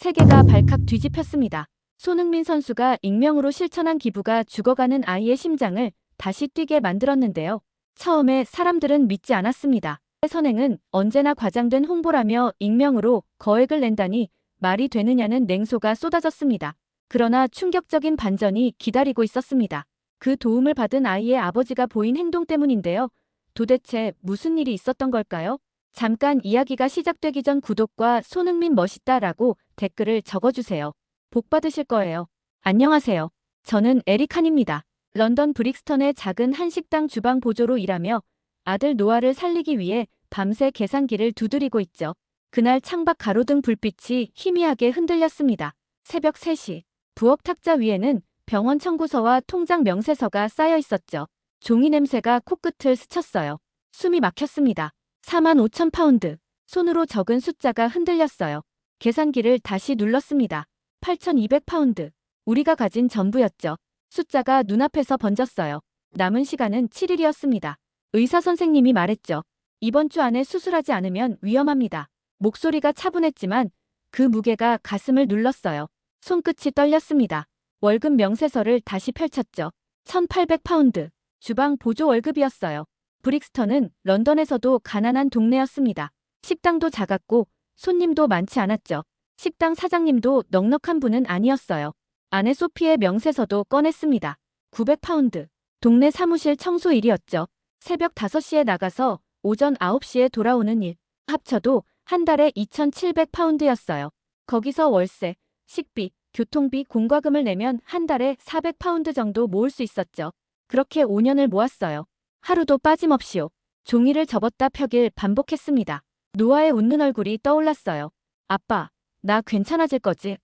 세계가 발칵 뒤집혔습니다. 손흥민 선수가 익명으로 실천한 기부가 죽어가는 아이의 심장을 다시 뛰게 만들었는데요. 처음에 사람들은 믿지 않았습니다. 선행은 언제나 과장된 홍보라며 익명으로 거액을 낸다니 말이 되느냐는 냉소가 쏟아졌습니다. 그러나 충격적인 반전이 기다리고 있었습니다. 그 도움을 받은 아이의 아버지가 보인 행동 때문인데요. 도대체 무슨 일이 있었던 걸까요? 잠깐 이야기가 시작되기 전 구독과 손흥민 멋있다라고 댓글을 적어주세요. 복 받으실 거예요. 안녕하세요. 저는 에릭한입니다. 런던 브릭스턴의 작은 한식당 주방 보조로 일하며 아들 노아를 살리기 위해 밤새 계산기를 두드리고 있죠. 그날 창밖 가로등 불빛이 희미하게 흔들렸습니다. 새벽 3시. 부엌 탁자 위에는 병원 청구서와 통장 명세서가 쌓여 있었죠. 종이 냄새가 코끝을 스쳤어요. 숨이 막혔습니다. 45,000파운드. 손으로 적은 숫자가 흔들렸어요. 계산기를 다시 눌렀습니다. 8,200파운드. 우리가 가진 전부였죠. 숫자가 눈앞에서 번졌어요. 남은 시간은 7일이었습니다. 의사 선생님이 말했죠. 이번 주 안에 수술하지 않으면 위험합니다. 목소리가 차분했지만 그 무게가 가슴을 눌렀어요. 손끝이 떨렸습니다. 월급 명세서를 다시 펼쳤죠. 1,800파운드. 주방 보조 월급이었어요. 브릭스턴은 런던에서도 가난한 동네였습니다. 식당도 작았고 손님도 많지 않았죠. 식당 사장님도 넉넉한 분은 아니었어요. 아내 소피의 명세서도 꺼냈습니다. 900파운드. 동네 사무실 청소 일이었죠. 새벽 5시에 나가서 오전 9시에 돌아오는 일. 합쳐도 한 달에 2,700파운드였어요. 거기서 월세, 식비, 교통비, 공과금을 내면 한 달에 400파운드 정도 모을 수 있었죠. 그렇게 5년을 모았어요. 하루도 빠짐없이요. 종이를 접었다 펴길 반복했습니다. 노아의 웃는 얼굴이 떠올랐어요. 아빠, 나 괜찮아질 거지?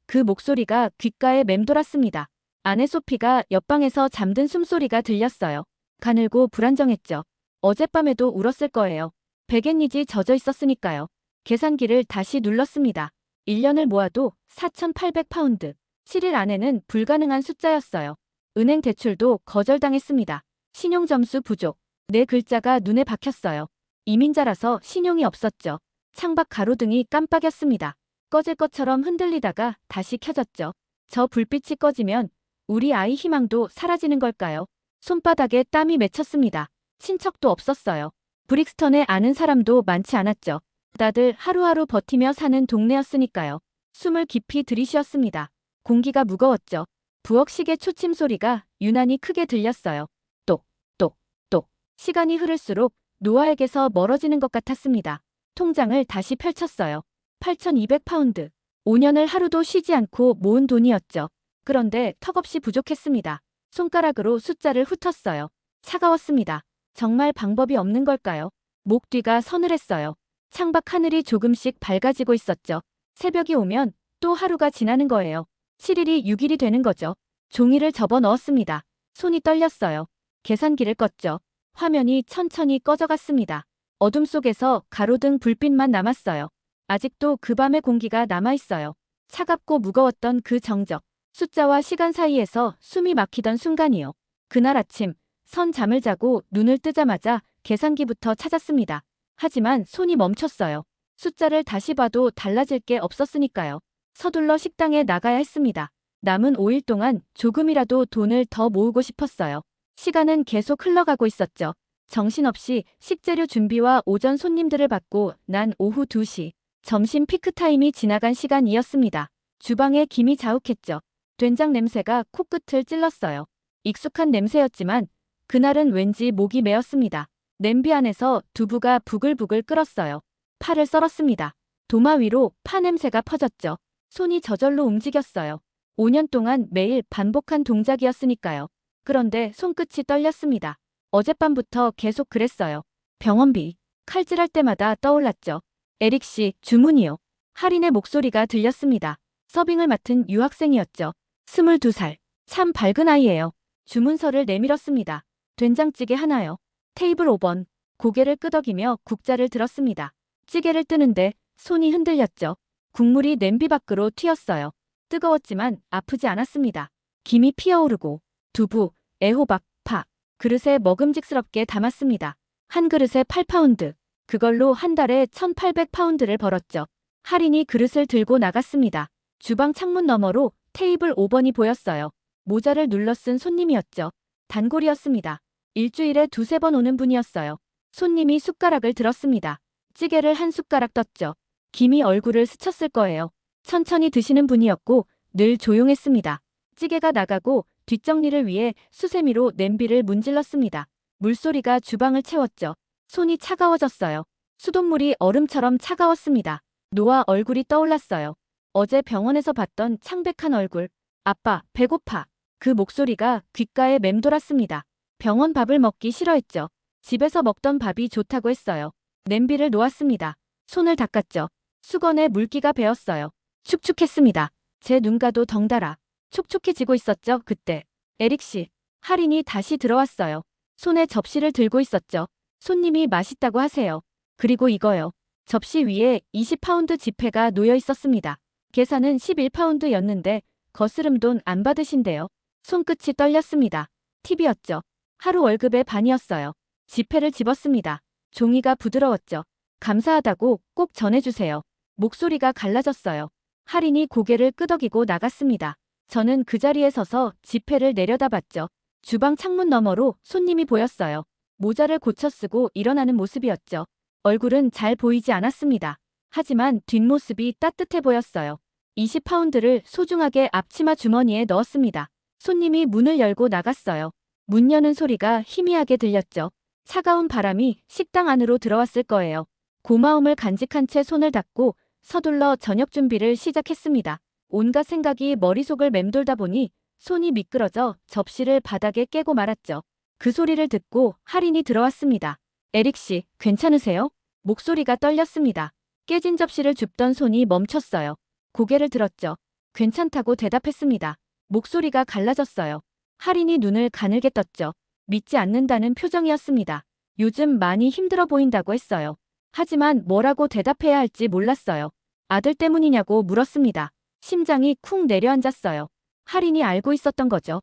그 목소리가 귓가에 맴돌았습니다. 아내 소피가 옆방에서 잠든 숨소리가 들렸어요. 가늘고 불안정했죠. 어젯밤에도 울었을 거예요. 백엔니지 젖어 있었으니까요. 계산기를 다시 눌렀습니다. 1년을 모아도 4,800파운드. 7일 안에는 불가능한 숫자였어요. 은행 대출도 거절당했습니다. 신용점수 부족. 네 글자가 눈에 박혔어요. 이민자라서 신용이 없었죠. 창밖 가로등이 깜빡였습니다. 꺼질 것처럼 흔들리다가 다시 켜졌죠. 저 불빛이 꺼지면 우리 아이 희망도 사라지는 걸까요? 손바닥에 땀이 맺혔습니다. 친척도 없었어요. 브릭스턴에 아는 사람도 많지 않았죠. 다들 하루하루 버티며 사는 동네였으니까요. 숨을 깊이 들이쉬었습니다. 공기가 무거웠죠. 부엌 시계 초침 소리가 유난히 크게 들렸어요. 똑, 똑, 똑. 시간이 흐를수록 노아에게서 멀어지는 것 같았습니다. 통장을 다시 펼쳤어요. 8,200파운드. 5년을 하루도 쉬지 않고 모은 돈이었죠. 그런데 턱없이 부족했습니다. 손가락으로 숫자를 훑었어요. 차가웠습니다. 정말 방법이 없는 걸까요? 목 뒤가 서늘했어요. 창밖 하늘이 조금씩 밝아지고 있었죠. 새벽이 오면 또 하루가 지나는 거예요. 7일이 6일이 되는 거죠. 종이를 접어 넣었습니다. 손이 떨렸어요. 계산기를 껐죠. 화면이 천천히 꺼져갔습니다. 어둠 속에서 가로등 불빛만 남았어요. 아직도 그 밤의 공기가 남아있어요. 차갑고 무거웠던 그 정적. 숫자와 시간 사이에서 숨이 막히던 순간이요. 그날 아침 선 잠을 자고 눈을 뜨자마자 계산기부터 찾았습니다. 하지만 손이 멈췄어요. 숫자를 다시 봐도 달라질 게 없었으니까요. 서둘러 식당에 나가야 했습니다. 남은 5일 동안 조금이라도 돈을 더 모으고 싶었어요. 시간은 계속 흘러가고 있었죠. 정신없이 식재료 준비와 오전 손님들을 받고 난 오후 2시. 점심 피크타임이 지나간 시간이었습니다. 주방에 김이 자욱했죠. 된장 냄새가 코끝을 찔렀어요. 익숙한 냄새였지만 그날은 왠지 목이 메었습니다. 냄비 안에서 두부가 부글부글 끓었어요. 파를 썰었습니다. 도마 위로 파 냄새가 퍼졌죠. 손이 저절로 움직였어요. 5년 동안 매일 반복한 동작이었으니까요. 그런데 손끝이 떨렸습니다. 어젯밤부터 계속 그랬어요. 병원비. 칼질할 때마다 떠올랐죠. 에릭 씨, 주문이요. 할인의 목소리가 들렸습니다. 서빙을 맡은 유학생이었죠. 22살. 참 밝은 아이예요. 주문서를 내밀었습니다. 된장찌개 하나요. 테이블 5번. 고개를 끄덕이며 국자를 들었습니다. 찌개를 뜨는데 손이 흔들렸죠. 국물이 냄비 밖으로 튀었어요. 뜨거웠지만 아프지 않았습니다. 김이 피어오르고 두부, 애호박, 파. 그릇에 먹음직스럽게 담았습니다. 한 그릇에 8파운드. 그걸로 한 달에 1,800파운드를 벌었죠. 할인이 그릇을 들고 나갔습니다. 주방 창문 너머로 테이블 5번이 보였어요. 모자를 눌러 쓴 손님이었죠. 단골이었습니다. 일주일에 두세 번 오는 분이었어요. 손님이 숟가락을 들었습니다. 찌개를 한 숟가락 떴죠. 김이 얼굴을 스쳤을 거예요. 천천히 드시는 분이었고 늘 조용했습니다. 찌개가 나가고 뒷정리를 위해 수세미로 냄비를 문질렀습니다. 물소리가 주방을 채웠죠. 손이 차가워졌어요. 수돗물이 얼음처럼 차가웠습니다. 노아 얼굴이 떠올랐어요. 어제 병원에서 봤던 창백한 얼굴. 아빠, 배고파. 그 목소리가 귓가에 맴돌았습니다. 병원 밥을 먹기 싫어했죠. 집에서 먹던 밥이 좋다고 했어요. 냄비를 놓았습니다. 손을 닦았죠. 수건에 물기가 배었어요. 축축했습니다. 제 눈가도 덩달아 촉촉해지고 있었죠. 그때 에릭 씨, 할인이 다시 들어왔어요. 손에 접시를 들고 있었죠. 손님이 맛있다고 하세요. 그리고 이거요. 접시 위에 20파운드 지폐가 놓여 있었습니다. 계산은 11파운드였는데 거스름 돈 안 받으신대요. 손끝이 떨렸습니다. 팁이었죠. 하루 월급의 반이었어요. 지폐를 집었습니다. 종이가 부드러웠죠. 감사하다고 꼭 전해주세요. 목소리가 갈라졌어요. 할인이 고개를 끄덕이고 나갔습니다. 저는 그 자리에 서서 지폐를 내려다봤죠. 주방 창문 너머로 손님이 보였어요. 모자를 고쳐 쓰고 일어나는 모습이었죠. 얼굴은 잘 보이지 않았습니다. 하지만 뒷모습이 따뜻해 보였어요. 20파운드를 소중하게 앞치마 주머니에 넣었습니다. 손님이 문을 열고 나갔어요. 문 여는 소리가 희미하게 들렸죠. 차가운 바람이 식당 안으로 들어왔을 거예요. 고마움을 간직한 채 손을 닦고 서둘러 저녁 준비를 시작했습니다. 온갖 생각이 머릿속을 맴돌다 보니 손이 미끄러져 접시를 바닥에 깨고 말았죠. 그 소리를 듣고 할인이 들어왔습니다. 에릭 씨, 괜찮으세요? 목소리가 떨렸습니다. 깨진 접시를 줍던 손이 멈췄어요. 고개를 들었죠. 괜찮다고 대답했습니다. 목소리가 갈라졌어요. 할인이 눈을 가늘게 떴죠. 믿지 않는다는 표정이었습니다. 요즘 많이 힘들어 보인다고 했어요. 하지만 뭐라고 대답해야 할지 몰랐어요. 아들 때문이냐고 물었습니다. 심장이 쿵 내려앉았어요. 할인이 알고 있었던 거죠.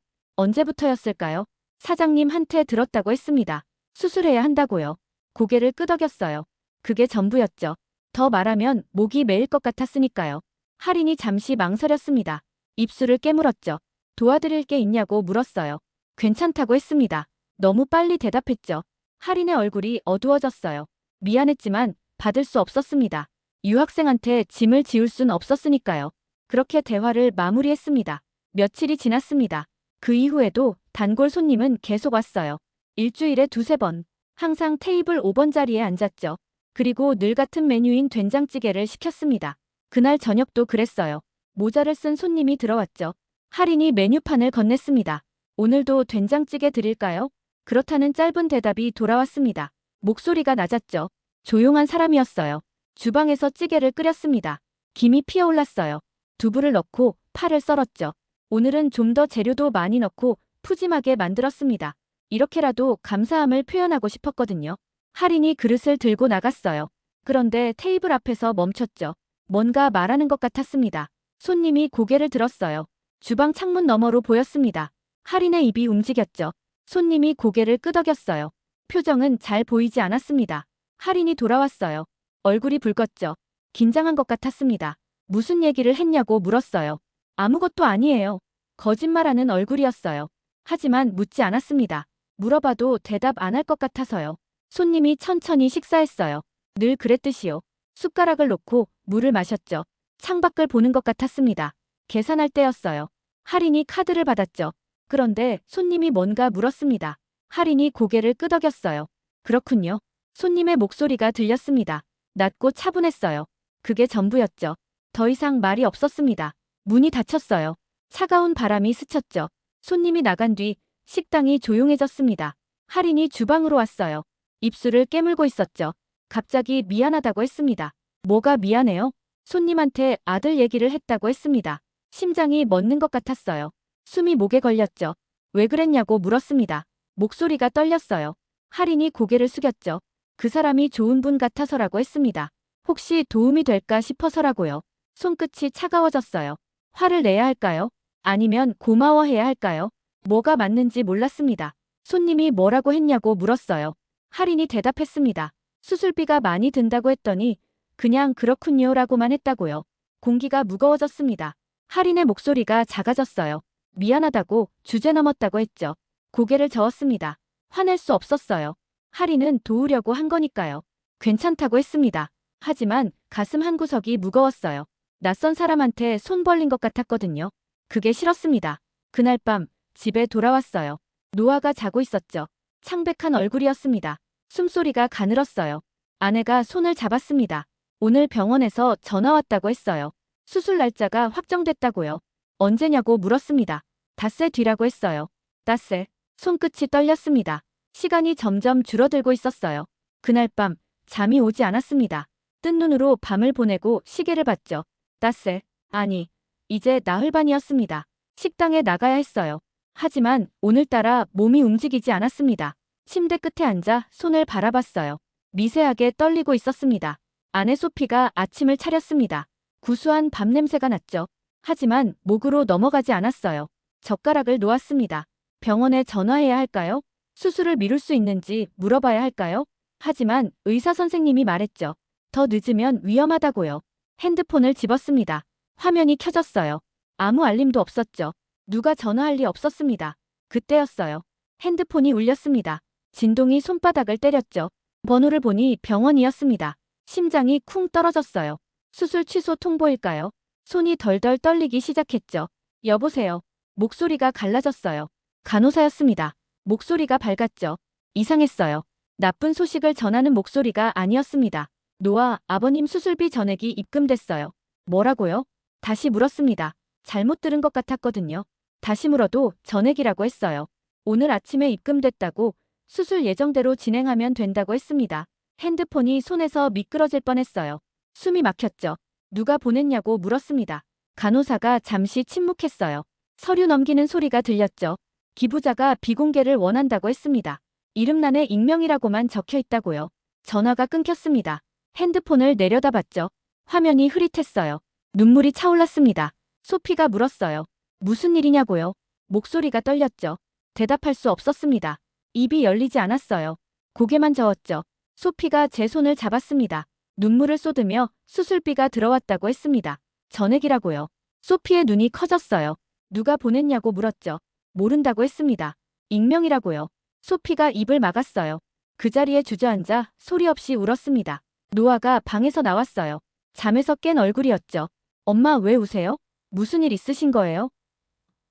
언제부터였을까요? 사장님한테 들었다고 했습니다. 수술해야 한다고요. 고개를 끄덕였어요. 그게 전부였죠. 더 말하면 목이 메일 것 같았으니까요. 할인이 잠시 망설였습니다. 입술을 깨물었죠. 도와드릴 게 있냐고 물었어요. 괜찮다고 했습니다. 너무 빨리 대답했죠. 할인의 얼굴이 어두워졌어요. 미안했지만 받을 수 없었습니다. 유학생한테 짐을 지울 순 없었으니까요. 그렇게 대화를 마무리했습니다. 며칠이 지났습니다. 그 이후에도 단골 손님은 계속 왔어요. 일주일에 두세 번. 항상 테이블 5번 자리에 앉았죠. 그리고 늘 같은 메뉴인 된장찌개를 시켰습니다. 그날 저녁도 그랬어요. 모자를 쓴 손님이 들어왔죠. 할인이 메뉴판을 건넸습니다. 오늘도 된장찌개 드릴까요? 그렇다는 짧은 대답이 돌아왔습니다. 목소리가 낮았죠. 조용한 사람이었어요. 주방에서 찌개를 끓였습니다. 김이 피어올랐어요. 두부를 넣고 파를 썰었죠. 오늘은 좀 더 재료도 많이 넣고 푸짐하게 만들었습니다. 이렇게라도 감사함을 표현하고 싶었거든요. 할인이 그릇을 들고 나갔어요. 그런데 테이블 앞에서 멈췄죠. 뭔가 말하는 것 같았습니다. 손님이 고개를 들었어요. 주방 창문 너머로 보였습니다. 할인의 입이 움직였죠. 손님이 고개를 끄덕였어요. 표정은 잘 보이지 않았습니다. 할인이 돌아왔어요. 얼굴이 붉었죠. 긴장한 것 같았습니다. 무슨 얘기를 했냐고 물었어요. 아무것도 아니에요. 거짓말하는 얼굴이었어요. 하지만 묻지 않았습니다. 물어봐도 대답 안 할 것 같아서요. 손님이 천천히 식사했어요. 늘 그랬듯이요. 숟가락을 놓고 물을 마셨죠. 창밖을 보는 것 같았습니다. 계산할 때였어요. 할인이 카드를 받았죠. 그런데 손님이 뭔가 물었습니다. 할인이 고개를 끄덕였어요. 그렇군요. 손님의 목소리가 들렸습니다. 낮고 차분했어요. 그게 전부였죠. 더 이상 말이 없었습니다. 문이 닫혔어요. 차가운 바람이 스쳤죠. 손님이 나간 뒤 식당이 조용해졌습니다. 할인이 주방으로 왔어요. 입술을 깨물고 있었죠. 갑자기 미안하다고 했습니다. 뭐가 미안해요? 손님한테 아들 얘기를 했다고 했습니다. 심장이 멎는 것 같았어요. 숨이 목에 걸렸죠. 왜 그랬냐고 물었습니다. 목소리가 떨렸어요. 할인이 고개를 숙였죠. 그 사람이 좋은 분 같아서라고 했습니다. 혹시 도움이 될까 싶어서라고요. 손끝이 차가워졌어요. 화를 내야 할까요? 아니면 고마워해야 할까요? 뭐가 맞는지 몰랐습니다. 손님이 뭐라고 했냐고 물었어요. 할인이 대답했습니다. 수술비가 많이 든다고 했더니 그냥 그렇군요라고만 했다고요. 공기가 무거워졌습니다. 할인의 목소리가 작아졌어요. 미안하다고 주제 넘었다고 했죠. 고개를 저었습니다. 화낼 수 없었어요. 할인은 도우려고 한 거니까요. 괜찮다고 했습니다. 하지만 가슴 한구석이 무거웠어요. 낯선 사람한테 손 벌린 것 같았거든요. 그게 싫었습니다. 그날 밤 집에 돌아왔어요. 노아가 자고 있었죠. 창백한 얼굴이었습니다. 숨소리가 가늘었어요. 아내가 손을 잡았습니다. 오늘 병원에서 전화 왔다고 했어요. 수술 날짜가 확정됐다고요. 언제냐고 물었습니다. 닷새 뒤라고 했어요. 닷새. 손끝이 떨렸습니다. 시간이 점점 줄어들고 있었어요. 그날 밤 잠이 오지 않았습니다. 뜬 눈으로 밤을 보내고 시계를 봤죠. 닷새. 아니, 이제 나흘반이었습니다. 식당에 나가야 했어요. 하지만 오늘따라 몸이 움직이지 않았습니다. 침대 끝에 앉아 손을 바라봤어요. 미세하게 떨리고 있었습니다. 아내 소피가 아침을 차렸습니다. 구수한 밥 냄새가 났죠. 하지만 목으로 넘어가지 않았어요. 젓가락을 놓았습니다. 병원에 전화해야 할까요? 수술을 미룰 수 있는지 물어봐야 할까요? 하지만 의사 선생님이 말했죠. 더 늦으면 위험하다고요. 핸드폰을 집었습니다. 화면이 켜졌어요. 아무 알림도 없었죠. 누가 전화할 리 없었습니다. 그때였어요. 핸드폰이 울렸습니다. 진동이 손바닥을 때렸죠. 번호를 보니 병원이었습니다. 심장이 쿵 떨어졌어요. 수술 취소 통보일까요? 손이 덜덜 떨리기 시작했죠. 여보세요. 목소리가 갈라졌어요. 간호사였습니다. 목소리가 밝았죠. 이상했어요. 나쁜 소식을 전하는 목소리가 아니었습니다. 노아, 아버님 수술비 전액이 입금됐어요. 뭐라고요? 다시 물었습니다. 잘못 들은 것 같았거든요. 다시 물어도 전액이라고 했어요. 오늘 아침에 입금됐다고 수술 예정대로 진행하면 된다고 했습니다. 핸드폰이 손에서 미끄러질 뻔했어요. 숨이 막혔죠. 누가 보냈냐고 물었습니다. 간호사가 잠시 침묵했어요. 서류 넘기는 소리가 들렸죠. 기부자가 비공개를 원한다고 했습니다. 이름란에 익명이라고만 적혀 있다고요. 전화가 끊겼습니다. 핸드폰을 내려다봤죠. 화면이 흐릿했어요. 눈물이 차올랐습니다. 소피가 물었어요. 무슨 일이냐고요? 목소리가 떨렸죠. 대답할 수 없었습니다. 입이 열리지 않았어요. 고개만 저었죠. 소피가 제 손을 잡았습니다. 눈물을 쏟으며 수술비가 들어왔다고 했습니다. 전액이라고요. 소피의 눈이 커졌어요. 누가 보냈냐고 물었죠. 모른다고 했습니다. 익명이라고요. 소피가 입을 막았어요. 그 자리에 주저앉아 소리 없이 울었습니다. 노아가 방에서 나왔어요. 잠에서 깬 얼굴이었죠. 엄마 왜 우세요? 무슨 일 있으신 거예요?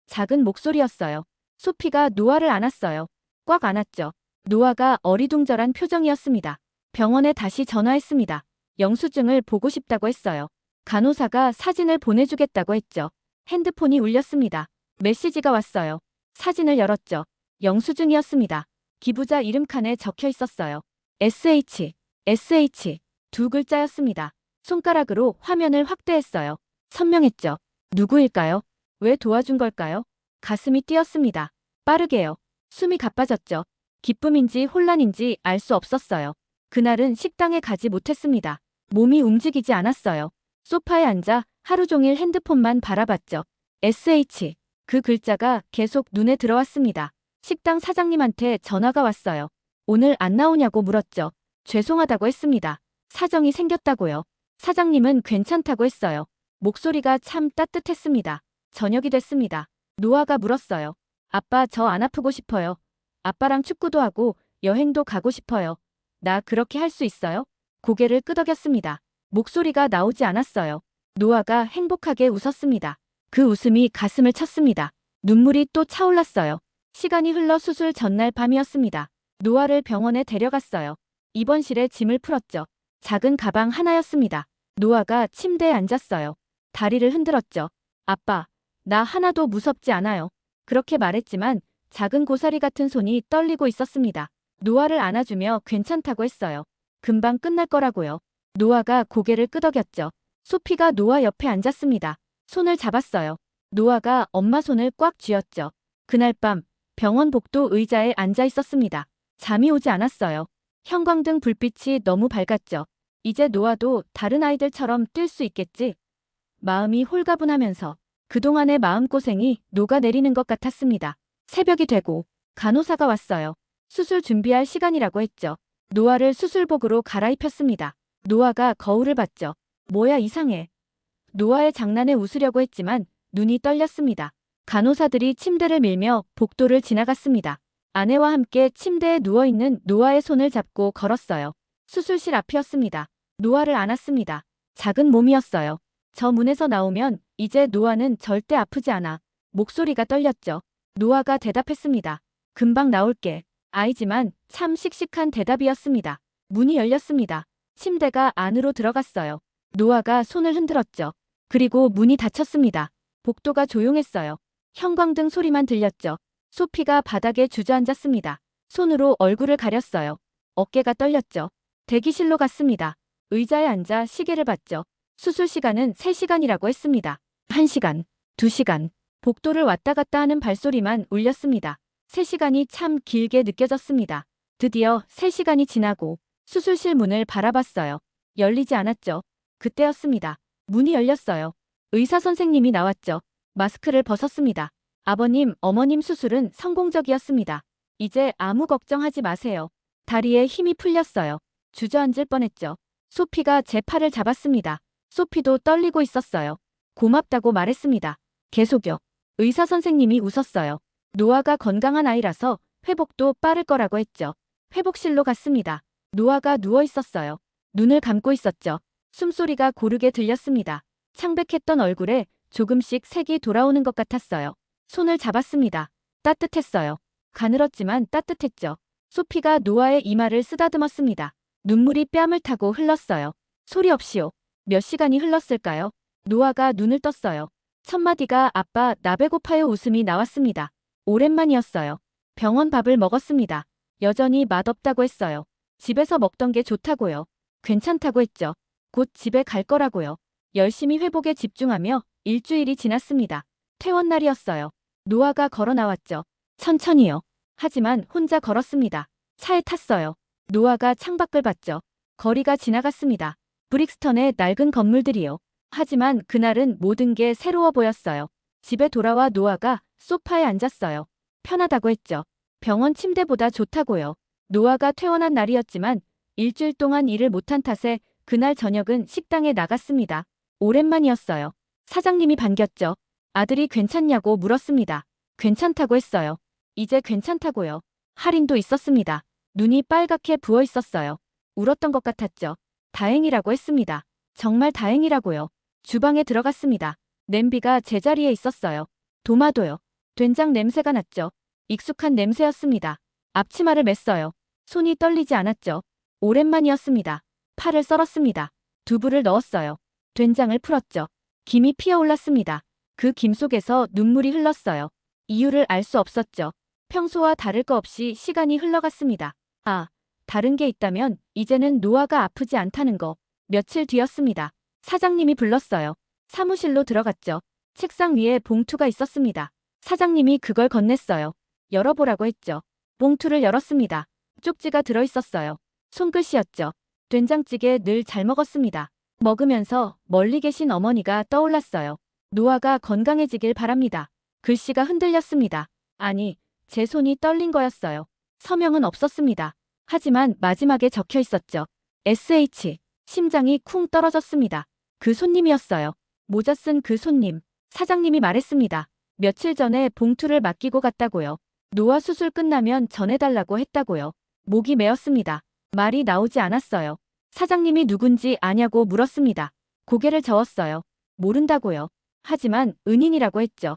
작은 목소리였어요. 소피가 노아를 안았어요. 꽉 안았죠. 노아가 어리둥절한 표정이었습니다. 병원에 다시 전화했습니다. 영수증을 보고 싶다고 했어요. 간호사가 사진을 보내주겠다고 했죠. 핸드폰이 울렸습니다. 메시지가 왔어요. 사진을 열었죠. 영수증이었습니다. 기부자 이름 칸에 적혀 있었어요. SH, SH 두 글자였습니다. 손가락으로 화면을 확대했어요. 선명했죠. 누구일까요? 왜 도와준 걸까요? 가슴이 뛰었습니다. 빠르게요. 숨이 가빠졌죠. 기쁨인지 혼란인지 알 수 없었어요. 그날은 식당에 가지 못했습니다. 몸이 움직이지 않았어요. 소파에 앉아 하루 종일 핸드폰만 바라봤죠. SH. 그 글자가 계속 눈에 들어왔습니다. 식당 사장님한테 전화가 왔어요. 오늘 안 나오냐고 물었죠. 죄송하다고 했습니다. 사정이 생겼다고요. 사장님은 괜찮다고 했어요. 목소리가 참 따뜻했습니다. 저녁이 됐습니다. 노아가 물었어요. 아빠 저 안 아프고 싶어요. 아빠랑 축구도 하고 여행도 가고 싶어요. 나 그렇게 할 수 있어요? 고개를 끄덕였습니다. 목소리가 나오지 않았어요. 노아가 행복하게 웃었습니다. 그 웃음이 가슴을 쳤습니다. 눈물이 또 차올랐어요. 시간이 흘러 수술 전날 밤이었습니다. 노아를 병원에 데려갔어요. 입원실에 짐을 풀었죠. 작은 가방 하나였습니다. 노아가 침대에 앉았어요. 다리를 흔들었죠. 아빠, 나 하나도 무섭지 않아요. 그렇게 말했지만 작은 고사리 같은 손이 떨리고 있었습니다. 노아를 안아주며 괜찮다고 했어요. 금방 끝날 거라고요. 노아가 고개를 끄덕였죠. 소피가 노아 옆에 앉았습니다. 손을 잡았어요. 노아가 엄마 손을 꽉 쥐었죠. 그날 밤 병원 복도 의자에 앉아 있었습니다. 잠이 오지 않았어요. 형광등 불빛이 너무 밝았죠. 이제 노아도 다른 아이들처럼 뛸 수 있겠지? 마음이 홀가분하면서 그동안의 마음고생이 녹아내리는 것 같았습니다. 새벽이 되고 간호사가 왔어요. 수술 준비할 시간이라고 했죠. 노아를 수술복으로 갈아입혔습니다. 노아가 거울을 봤죠. 뭐야 이상해. 노아의 장난에 웃으려고 했지만 눈이 떨렸습니다. 간호사들이 침대를 밀며 복도를 지나갔습니다. 아내와 함께 침대에 누워있는 노아의 손을 잡고 걸었어요. 수술실 앞이었습니다. 노아를 안았습니다. 작은 몸이었어요. 저 문에서 나오면 이제 노아는 절대 아프지 않아. 목소리가 떨렸죠. 노아가 대답했습니다. 금방 나올게. 아이지만 참 씩씩한 대답이었습니다. 문이 열렸습니다. 침대가 안으로 들어갔어요. 노아가 손을 흔들었죠. 그리고 문이 닫혔습니다. 복도가 조용했어요. 형광등 소리만 들렸죠. 소피가 바닥에 주저앉았습니다. 손으로 얼굴을 가렸어요. 어깨가 떨렸죠. 대기실로 갔습니다. 의자에 앉아 시계를 봤죠. 수술 시간은 3시간이라고 했습니다. 1시간, 2시간. 복도를 왔다 갔다 하는 발소리만 울렸습니다. 3시간이 참 길게 느껴졌습니다. 드디어 3시간이 지나고 수술실 문을 바라봤어요. 열리지 않았죠. 그때였습니다. 문이 열렸어요. 의사 선생님이 나왔죠. 마스크를 벗었습니다. 아버님, 어머님 수술은 성공적이었습니다. 이제 아무 걱정하지 마세요. 다리에 힘이 풀렸어요. 주저앉을 뻔했죠. 소피가 제 팔을 잡았습니다. 소피도 떨리고 있었어요. 고맙다고 말했습니다. 계속요. 의사 선생님이 웃었어요. 노아가 건강한 아이라서 회복도 빠를 거라고 했죠. 회복실로 갔습니다. 노아가 누워 있었어요. 눈을 감고 있었죠. 숨소리가 고르게 들렸습니다. 창백했던 얼굴에 조금씩 색이 돌아오는 것 같았어요. 손을 잡았습니다. 따뜻했어요. 가늘었지만 따뜻했죠. 소피가 노아의 이마를 쓰다듬었습니다. 눈물이 뺨을 타고 흘렀어요. 소리 없이요. 몇 시간이 흘렀을까요? 노아가 눈을 떴어요. 첫 마디가 아빠 나 배고파요 웃음이 나왔습니다. 오랜만이었어요. 병원 밥을 먹었습니다. 여전히 맛없다고 했어요. 집에서 먹던 게 좋다고요. 괜찮다고 했죠. 곧 집에 갈 거라고요. 열심히 회복에 집중하며 일주일이 지났습니다. 퇴원날이었어요. 노아가 걸어 나왔죠. 천천히요. 하지만 혼자 걸었습니다. 차에 탔어요. 노아가 창밖을 봤죠. 거리가 지나갔습니다. 브릭스턴의 낡은 건물들이요. 하지만 그날은 모든 게 새로워 보였어요. 집에 돌아와 노아가 소파에 앉았어요. 편하다고 했죠. 병원 침대보다 좋다고요. 노아가 퇴원한 날이었지만 일주일 동안 일을 못한 탓에 그날 저녁은 식당에 나갔습니다. 오랜만이었어요. 사장님이 반겼죠. 아들이 괜찮냐고 물었습니다. 괜찮다고 했어요. 이제 괜찮다고요. 할인도 있었습니다. 눈이 빨갛게 부어 있었어요. 울었던 것 같았죠. 다행이라고 했습니다. 정말 다행이라고요. 주방에 들어갔습니다. 냄비가 제자리에 있었어요. 도마도요. 된장 냄새가 났죠. 익숙한 냄새였습니다. 앞치마를 맸어요. 손이 떨리지 않았죠. 오랜만이었습니다. 파를 썰었습니다. 두부를 넣었어요. 된장을 풀었죠. 김이 피어올랐습니다. 그 김 속에서 눈물이 흘렀어요. 이유를 알 수 없었죠. 평소와 다를 거 없이 시간이 흘러갔습니다. 아, 다른 게 있다면 이제는 노아가 아프지 않다는 거. 며칠 뒤였습니다. 사장님이 불렀어요. 사무실로 들어갔죠. 책상 위에 봉투가 있었습니다. 사장님이 그걸 건넸어요. 열어보라고 했죠. 봉투를 열었습니다. 쪽지가 들어있었어요. 손글씨였죠. 된장찌개 늘 잘 먹었습니다. 먹으면서 멀리 계신 어머니가 떠올랐어요. 노아가 건강해지길 바랍니다. 글씨가 흔들렸습니다. 아니, 제 손이 떨린 거였어요. 서명은 없었습니다. 하지만 마지막에 적혀 있었죠. SH. 심장이 쿵 떨어졌습니다. 그 손님이었어요. 모자 쓴 그 손님. 사장님이 말했습니다. 며칠 전에 봉투를 맡기고 갔다고요. 노아 수술 끝나면 전해달라고 했다고요. 목이 메었습니다. 말이 나오지 않았어요. 사장님이 누군지 아냐고 물었습니다. 고개를 저었어요. 모른다고요. 하지만 은인이라고 했죠.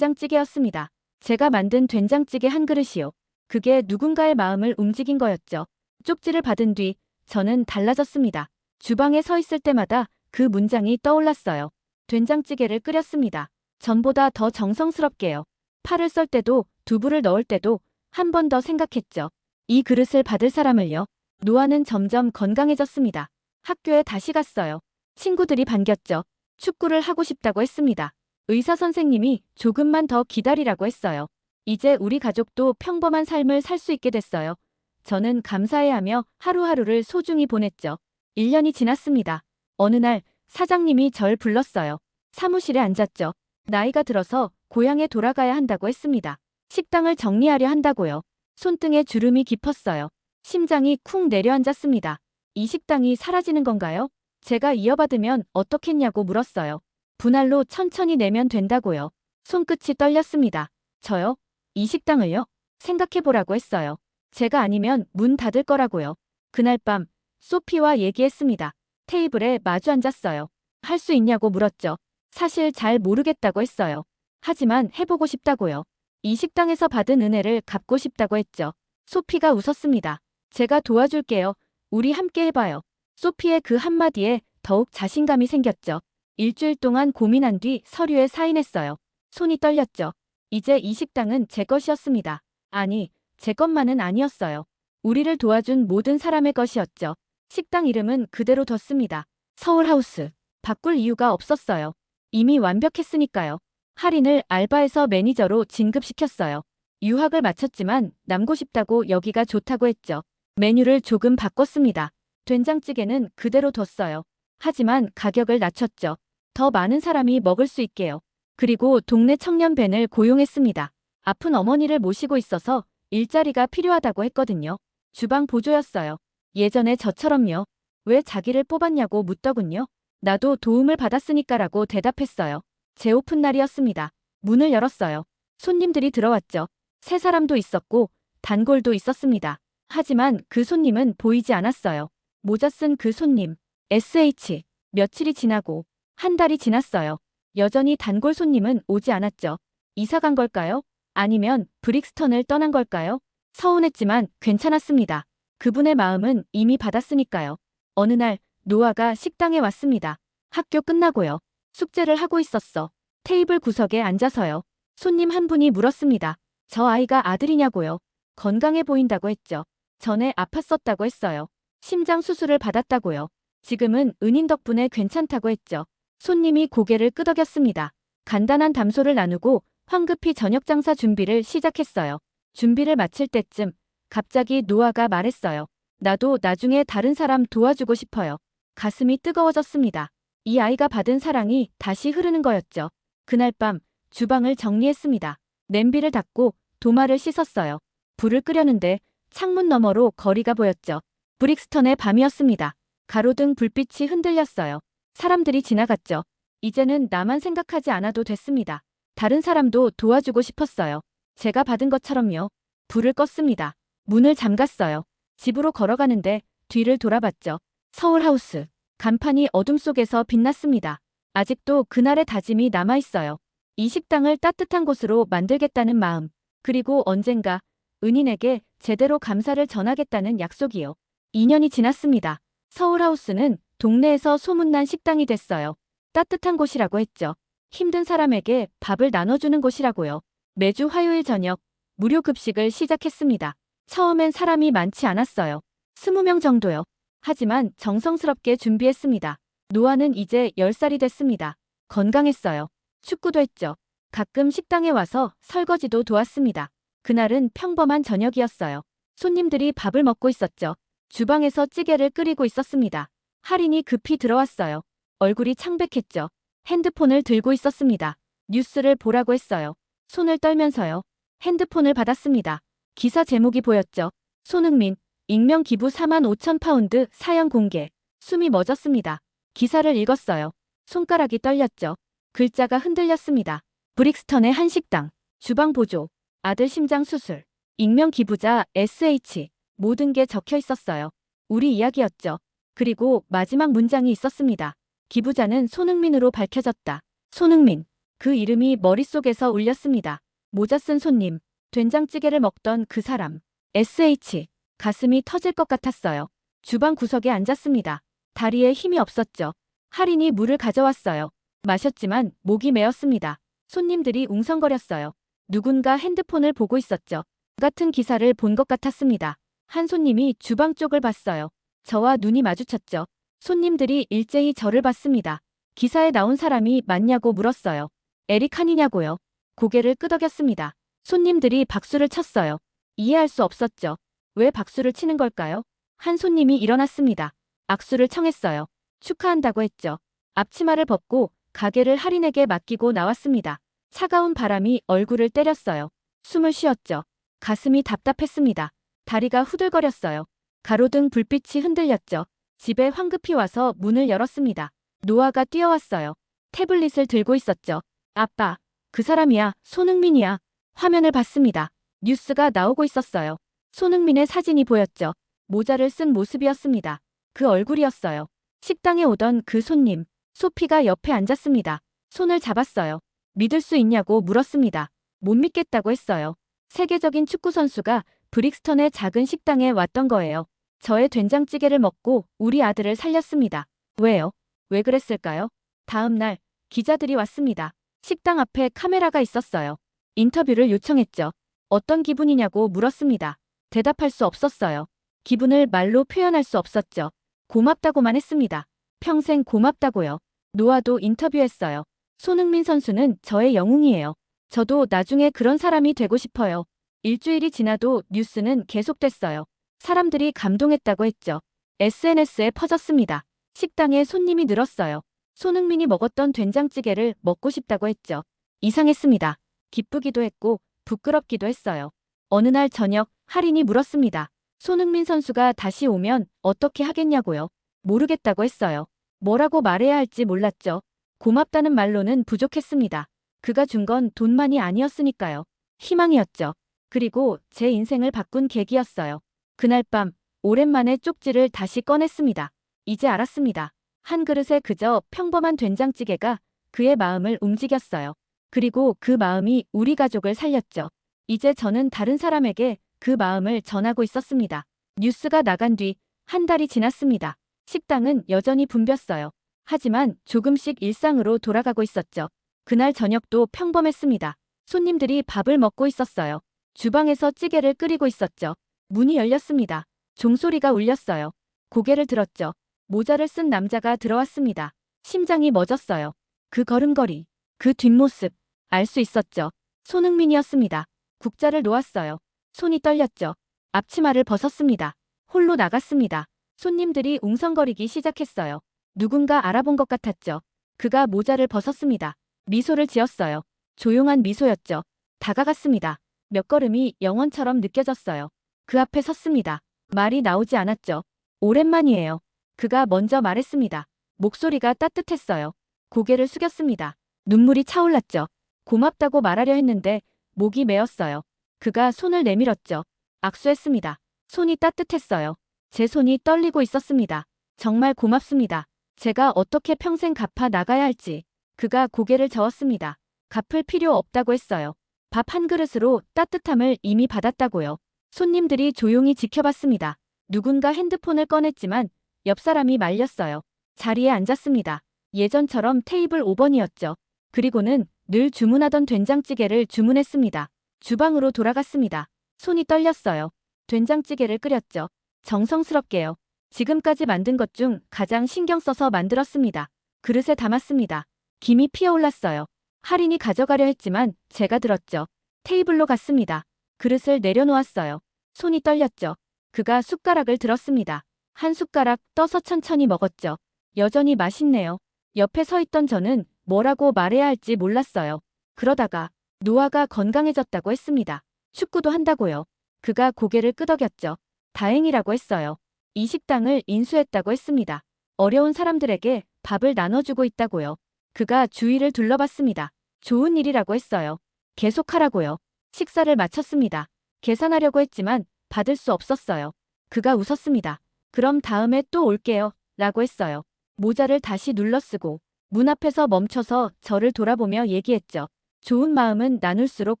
된장찌개였습니다. 제가 만든 된장찌개 한 그릇이요. 그게 누군가의 마음을 움직인 거였죠. 쪽지를 받은 뒤 저는 달라졌습니다. 주방에 서 있을 때마다 그 문장이 떠올랐어요. 된장찌개를 끓였습니다. 전보다 더 정성스럽게요. 파를 썰 때도 두부를 넣을 때도 한 번 더 생각했죠. 이 그릇을 받을 사람을요. 노아는 점점 건강해졌습니다. 학교에 다시 갔어요. 친구들이 반겼죠. 축구를 하고 싶다고 했습니다. 의사 선생님이 조금만 더 기다리라고 했어요. 이제 우리 가족도 평범한 삶을 살 수 있게 됐어요. 저는 감사해하며 하루하루를 소중히 보냈죠. 1년이 지났습니다. 어느 날 사장님이 절 불렀어요. 사무실에 앉았죠. 나이가 들어서 고향에 돌아가야 한다고 했습니다. 식당을 정리하려 한다고요. 손등에 주름이 깊었어요. 심장이 쿵 내려앉았습니다. 이 식당이 사라지는 건가요? 제가 이어받으면 어떻겠냐고 물었어요. 분할로 천천히 내면 된다고요. 손끝이 떨렸습니다. 저요? 이 식당을요? 생각해보라고 했어요. 제가 아니면 문 닫을 거라고요. 그날 밤 소피와 얘기했습니다. 테이블에 마주 앉았어요. 할 수 있냐고 물었죠. 사실 잘 모르겠다고 했어요. 하지만 해보고 싶다고요. 이 식당에서 받은 은혜를 갚고 싶다고 했죠. 소피가 웃었습니다. 제가 도와줄게요. 우리 함께 해봐요. 소피의 그 한마디에 더욱 자신감이 생겼죠. 일주일 동안 고민한 뒤 서류에 사인했어요. 손이 떨렸죠. 이제 이 식당은 제 것이었습니다. 아니, 제 것만은 아니었어요. 우리를 도와준 모든 사람의 것이었죠. 식당 이름은 그대로 뒀습니다. 서울하우스. 바꿀 이유가 없었어요. 이미 완벽했으니까요. 할인을 알바에서 매니저로 진급시켰어요. 유학을 마쳤지만 남고 싶다고 여기가 좋다고 했죠. 메뉴를 조금 바꿨습니다. 된장찌개는 그대로 뒀어요. 하지만 가격을 낮췄죠. 더 많은 사람이 먹을 수 있게요. 그리고 동네 청년밴을 고용했습니다. 아픈 어머니를 모시고 있어서 일자리가 필요하다고 했거든요. 주방 보조였어요. 예전에 저처럼요. 왜 자기를 뽑았냐고 묻더군요. 나도 도움을 받았으니까라고 대답했어요. 제 오픈 날이었습니다. 문을 열었어요. 손님들이 들어왔죠. 세 사람도 있었고 단골도 있었습니다. 하지만 그 손님은 보이지 않았어요. 모자 쓴 그 손님. SH. 며칠이 지나고 한 달이 지났어요. 여전히 단골 손님은 오지 않았죠. 이사 간 걸까요? 아니면 브릭스턴을 떠난 걸까요? 서운했지만 괜찮았습니다. 그분의 마음은 이미 받았으니까요. 어느 날 노아가 식당에 왔습니다. 학교 끝나고요. 숙제를 하고 있었어. 테이블 구석에 앉아서요. 손님 한 분이 물었습니다. 저 아이가 아들이냐고요. 건강해 보인다고 했죠. 전에 아팠었다고 했어요. 심장 수술을 받았다고요. 지금은 은인 덕분에 괜찮다고 했죠. 손님이 고개를 끄덕였습니다. 간단한 담소를 나누고 황급히 저녁 장사 준비를 시작했어요. 준비를 마칠 때쯤 갑자기 노아가 말했어요. 나도 나중에 다른 사람 도와주고 싶어요. 가슴이 뜨거워졌습니다. 이 아이가 받은 사랑이 다시 흐르는 거였죠. 그날 밤 주방을 정리했습니다. 냄비를 닫고 도마를 씻었어요. 불을 끄려는데 창문 너머로 거리가 보였죠. 브릭스턴의 밤이었습니다. 가로등 불빛이 흔들렸어요. 사람들이 지나갔죠. 이제는 나만 생각하지 않아도 됐습니다. 다른 사람도 도와주고 싶었어요. 제가 받은 것처럼요. 불을 껐습니다. 문을 잠갔어요. 집으로 걸어가는데 뒤를 돌아봤죠. 서울하우스. 간판이 어둠 속에서 빛났습니다. 아직도 그날의 다짐이 남아있어요. 이 식당을 따뜻한 곳으로 만들겠다는 마음. 그리고 언젠가 은인에게 제대로 감사를 전하겠다는 약속이요. 2년이 지났습니다. 서울하우스는 동네에서 소문난 식당이 됐어요. 따뜻한 곳이라고 했죠. 힘든 사람에게 밥을 나눠주는 곳이라고요. 매주 화요일 저녁 무료 급식을 시작했습니다. 처음엔 사람이 많지 않았어요. 20명 정도요. 하지만 정성스럽게 준비했습니다. 노아는 이제 10살이 됐습니다. 건강했어요. 축구도 했죠. 가끔 식당에 와서 설거지도 도왔습니다. 그날은 평범한 저녁이었어요. 손님들이 밥을 먹고 있었죠. 주방에서 찌개를 끓이고 있었습니다. 할인이 급히 들어왔어요. 얼굴이 창백했죠. 핸드폰을 들고 있었습니다. 뉴스를 보라고 했어요. 손을 떨면서요. 핸드폰을 받았습니다. 기사 제목이 보였죠. 손흥민, 익명 기부 4만 5천 파운드 사연 공개. 숨이 멎었습니다. 기사를 읽었어요. 손가락이 떨렸죠. 글자가 흔들렸습니다. 브릭스턴의 한 식당, 주방 보조, 아들 심장 수술, 익명 기부자 SH. 모든 게 적혀 있었어요. 우리 이야기였죠. 그리고 마지막 문장이 있었습니다. 기부자는 손흥민으로 밝혀졌다. 손흥민. 그 이름이 머릿속에서 울렸습니다. 모자 쓴 손님, 된장찌개를 먹던 그 사람. SH. 가슴이 터질 것 같았어요. 주방 구석에 앉았습니다. 다리에 힘이 없었죠. 할인이 물을 가져왔어요. 마셨지만 목이 메었습니다. 손님들이 웅성거렸어요. 누군가 핸드폰을 보고 있었죠. 같은 기사를 본 것 같았습니다. 한 손님이 주방 쪽을 봤어요. 저와 눈이 마주쳤죠. 손님들이 일제히 저를 봤습니다. 기사에 나온 사람이 맞냐고 물었어요. 에릭 한이냐고요. 고개를 끄덕였습니다. 손님들이 박수를 쳤어요. 이해할 수 없었죠. 왜 박수를 치는 걸까요? 한 손님이 일어났습니다. 악수를 청했어요. 축하한다고 했죠. 앞치마를 벗고 가게를 할인에게 맡기고 나왔습니다. 차가운 바람이 얼굴을 때렸어요. 숨을 쉬었죠. 가슴이 답답했습니다. 다리가 후들거렸어요. 가로등 불빛이 흔들렸죠. 집에 황급히 와서 문을 열었습니다. 노아가 뛰어왔어요. 태블릿을 들고 있었죠. 아빠, 그 사람이야, 손흥민이야. 화면을 봤습니다. 뉴스가 나오고 있었어요. 손흥민의 사진이 보였죠. 모자를 쓴 모습이었습니다. 그 얼굴이었어요. 식당에 오던 그 손님, 소피가 옆에 앉았습니다. 손을 잡았어요. 믿을 수 있냐고 물었습니다. 못 믿겠다고 했어요. 세계적인 축구 선수가 브릭스턴의 작은 식당에 왔던 거예요. 저의 된장찌개를 먹고 우리 아들을 살렸습니다. 왜요? 왜 그랬을까요? 다음 날 기자들이 왔습니다. 식당 앞에 카메라가 있었어요. 인터뷰를 요청했죠. 어떤 기분이냐고 물었습니다. 대답할 수 없었어요. 기분을 말로 표현할 수 없었죠. 고맙다고만 했습니다. 평생 고맙다고요. 노아도 인터뷰했어요. 손흥민 선수는 저의 영웅이에요. 저도 나중에 그런 사람이 되고 싶어요. 일주일이 지나도 뉴스는 계속됐어요. 사람들이 감동했다고 했죠. SNS에 퍼졌습니다. 식당에 손님이 늘었어요. 손흥민이 먹었던 된장찌개를 먹고 싶다고 했죠. 이상했습니다. 기쁘기도 했고 부끄럽기도 했어요. 어느 날 저녁 할인이 물었습니다. 손흥민 선수가 다시 오면 어떻게 하겠냐고요. 모르겠다고 했어요. 뭐라고 말해야 할지 몰랐죠. 고맙다는 말로는 부족했습니다. 그가 준 건 돈만이 아니었으니까요. 희망이었죠. 그리고 제 인생을 바꾼 계기였어요. 그날 밤 오랜만에 쪽지를 다시 꺼냈습니다. 이제 알았습니다. 한 그릇에 그저 평범한 된장찌개가 그의 마음을 움직였어요. 그리고 그 마음이 우리 가족을 살렸죠. 이제 저는 다른 사람에게 그 마음을 전하고 있었습니다. 뉴스가 나간 뒤 한 달이 지났습니다. 식당은 여전히 붐볐어요. 하지만 조금씩 일상으로 돌아가고 있었죠. 그날 저녁도 평범했습니다. 손님들이 밥을 먹고 있었어요. 주방에서 찌개를 끓이고 있었죠. 문이 열렸습니다. 종소리가 울렸어요. 고개를 들었죠. 모자를 쓴 남자가 들어왔습니다. 심장이 멎었어요. 그 걸음걸이, 그 뒷모습, 알 수 있었죠. 손흥민이었습니다. 국자를 놓았어요. 손이 떨렸죠. 앞치마를 벗었습니다. 홀로 나갔습니다. 손님들이 웅성거리기 시작했어요. 누군가 알아본 것 같았죠. 그가 모자를 벗었습니다. 미소를 지었어요. 조용한 미소였죠. 다가갔습니다. 몇 걸음이 영원처럼 느껴졌어요. 그 앞에 섰습니다. 말이 나오지 않았죠. 오랜만이에요. 그가 먼저 말했습니다. 목소리가 따뜻했어요. 고개를 숙였습니다. 눈물이 차올랐죠. 고맙다고 말하려 했는데 목이 메었어요. 그가 손을 내밀었죠. 악수했습니다. 손이 따뜻했어요. 제 손이 떨리고 있었습니다. 정말 고맙습니다. 제가 어떻게 평생 갚아 나가야 할지. 그가 고개를 저었습니다. 갚을 필요 없다고 했어요. 밥 한 그릇으로 따뜻함을 이미 받았다고요. 손님들이 조용히 지켜봤습니다. 누군가 핸드폰을 꺼냈지만 옆 사람이 말렸어요. 자리에 앉았습니다. 예전처럼 테이블 5번이었죠. 그리고는 늘 주문하던 된장찌개를 주문했습니다. 주방으로 돌아갔습니다. 손이 떨렸어요. 된장찌개를 끓였죠. 정성스럽게요. 지금까지 만든 것 중 가장 신경 써서 만들었습니다. 그릇에 담았습니다. 김이 피어올랐어요. 할인이 가져가려 했지만 제가 들었죠. 테이블로 갔습니다. 그릇을 내려놓았어요. 손이 떨렸죠. 그가 숟가락을 들었습니다. 한 숟가락 떠서 천천히 먹었죠. 여전히 맛있네요. 옆에 서 있던 저는 뭐라고 말해야 할지 몰랐어요. 그러다가 노아가 건강해졌다고 했습니다. 축구도 한다고요. 그가 고개를 끄덕였죠. 다행이라고 했어요. 이 식당을 인수했다고 했습니다. 어려운 사람들에게 밥을 나눠주고 있다고요. 그가 주위를 둘러봤습니다. 좋은 일이라고 했어요. 계속하라고요. 식사를 마쳤습니다. 계산하려고 했지만 받을 수 없었어요. 그가 웃었습니다. 그럼 다음에 또 올게요. 라고 했어요. 모자를 다시 눌러쓰고 문 앞에서 멈춰서 저를 돌아보며 얘기했죠. 좋은 마음은 나눌수록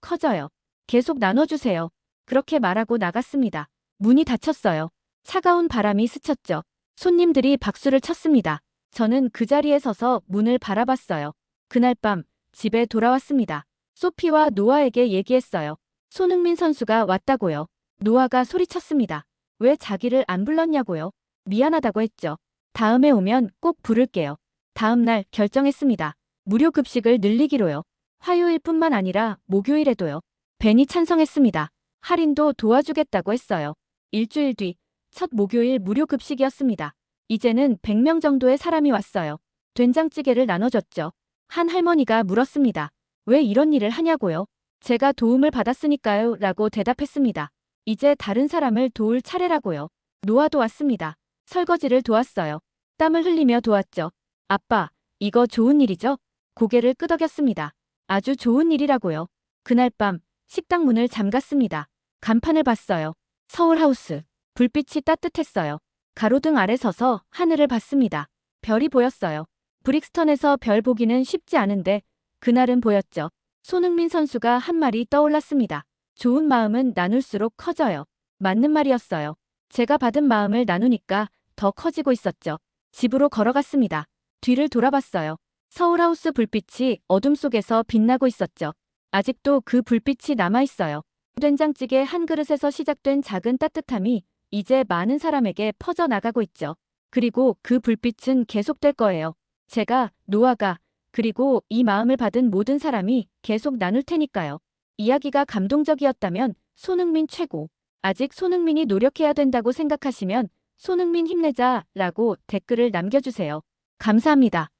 커져요. 계속 나눠주세요. 그렇게 말하고 나갔습니다. 문이 닫혔어요. 차가운 바람이 스쳤죠. 손님들이 박수를 쳤습니다. 저는 그 자리에 서서 문을 바라봤어요. 그날 밤 집에 돌아왔습니다. 소피와 노아에게 얘기했어요. 손흥민 선수가 왔다고요. 노아가 소리쳤습니다. 왜 자기를 안 불렀냐고요? 미안하다고 했죠. 다음에 오면 꼭 부를게요. 다음 날 결정했습니다. 무료 급식을 늘리기로요. 화요일뿐만 아니라 목요일에도요. 벤이 찬성했습니다. 할인도 도와주겠다고 했어요. 일주일 뒤 첫 목요일 무료 급식이었습니다. 이제는 100명 정도의 사람이 왔어요. 된장찌개를 나눠줬죠. 한 할머니가 물었습니다. 왜 이런 일을 하냐고요? 제가 도움을 받았으니까요 라고 대답했습니다. 이제 다른 사람을 도울 차례라고요. 노아도 왔습니다. 설거지를 도왔어요. 땀을 흘리며 도왔죠. 아빠, 이거 좋은 일이죠? 고개를 끄덕였습니다. 아주 좋은 일이라고요. 그날 밤 식당 문을 잠갔습니다. 간판을 봤어요. 서울하우스. 불빛이 따뜻했어요. 가로등 아래 서서 하늘을 봤습니다. 별이 보였어요. 브릭스턴에서 별 보기는 쉽지 않은데 그날은 보였죠. 손흥민 선수가 한 말이 떠올랐습니다. 좋은 마음은 나눌수록 커져요. 맞는 말이었어요. 제가 받은 마음을 나누니까 더 커지고 있었죠. 집으로 걸어갔습니다. 뒤를 돌아봤어요. 서울하우스 불빛이 어둠 속에서 빛나고 있었죠. 아직도 그 불빛이 남아있어요. 된장찌개 한 그릇에서 시작된 작은 따뜻함이 이제 많은 사람에게 퍼져나가고 있죠. 그리고 그 불빛은 계속될 거예요. 제가, 노아가, 그리고 이 마음을 받은 모든 사람이 계속 나눌 테니까요. 이야기가 감동적이었다면 손흥민 최고. 아직 손흥민이 노력해야 된다고 생각하시면 손흥민 힘내자 라고 댓글을 남겨주세요. 감사합니다.